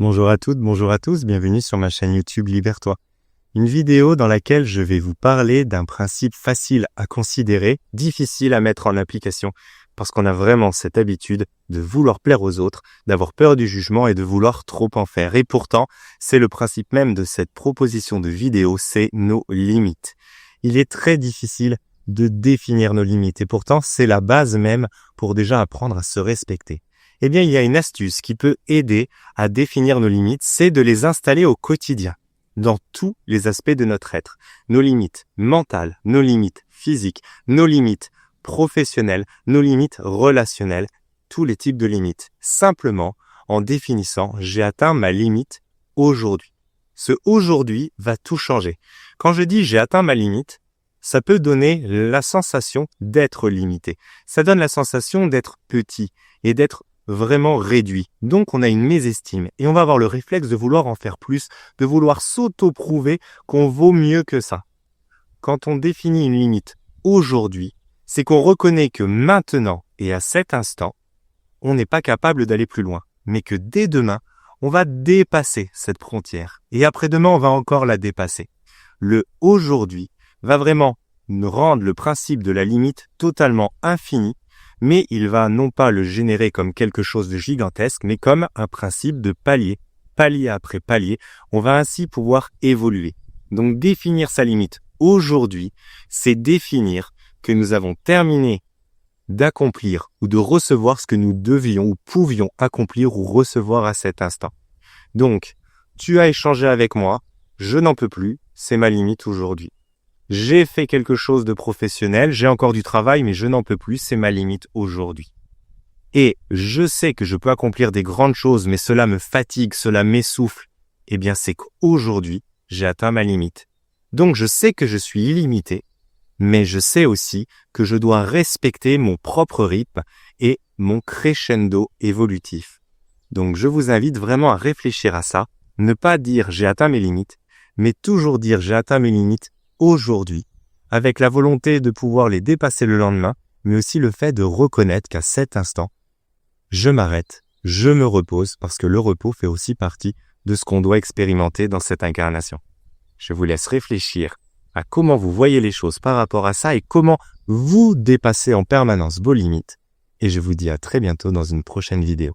Bonjour à toutes, bonjour à tous, bienvenue sur ma chaîne YouTube Libère-toi. Une vidéo dans laquelle je vais vous parler d'un principe facile à considérer, difficile à mettre en application, parce qu'on a vraiment cette habitude de vouloir plaire aux autres, d'avoir peur du jugement et de vouloir trop en faire. Et pourtant, c'est le principe même de cette proposition de vidéo, c'est nos limites. Il est très difficile de définir nos limites et pourtant, c'est la base même pour déjà apprendre à se respecter. Eh bien, il y a une astuce qui peut aider à définir nos limites, c'est de les installer au quotidien, dans tous les aspects de notre être. Nos limites mentales, nos limites physiques, nos limites professionnelles, nos limites relationnelles, tous les types de limites. Simplement, en définissant, j'ai atteint ma limite aujourd'hui. Ce aujourd'hui va tout changer. Quand je dis j'ai atteint ma limite, ça peut donner la sensation d'être limité. Ça donne la sensation d'être petit et d'être vraiment réduit. Donc on a une mésestime et on va avoir le réflexe de vouloir en faire plus, de vouloir s'auto-prouver qu'on vaut mieux que ça. Quand on définit une limite aujourd'hui, c'est qu'on reconnaît que maintenant et à cet instant, on n'est pas capable d'aller plus loin, mais que dès demain, on va dépasser cette frontière. Et après-demain, on va encore la dépasser. Le aujourd'hui va vraiment nous rendre le principe de la limite totalement infini, mais il va non pas le générer comme quelque chose de gigantesque, mais comme un principe de palier. Palier après palier, on va ainsi pouvoir évoluer. Donc définir sa limite aujourd'hui, c'est définir que nous avons terminé d'accomplir ou de recevoir ce que nous devions ou pouvions accomplir ou recevoir à cet instant. Donc, tu as échangé avec moi, je n'en peux plus, c'est ma limite aujourd'hui. J'ai fait quelque chose de professionnel, j'ai encore du travail, mais je n'en peux plus, c'est ma limite aujourd'hui. Et je sais que je peux accomplir des grandes choses, mais cela me fatigue, cela m'essouffle. Eh bien, c'est qu'aujourd'hui, j'ai atteint ma limite. Donc, je sais que je suis illimité, mais je sais aussi que je dois respecter mon propre rythme et mon crescendo évolutif. Donc, je vous invite vraiment à réfléchir à ça, ne pas dire j'ai atteint mes limites, mais toujours dire j'ai atteint mes limites aujourd'hui, avec la volonté de pouvoir les dépasser le lendemain, mais aussi le fait de reconnaître qu'à cet instant, je m'arrête, je me repose, parce que le repos fait aussi partie de ce qu'on doit expérimenter dans cette incarnation. Je vous laisse réfléchir à comment vous voyez les choses par rapport à ça et comment vous dépassez en permanence vos limites. Et je vous dis à très bientôt dans une prochaine vidéo.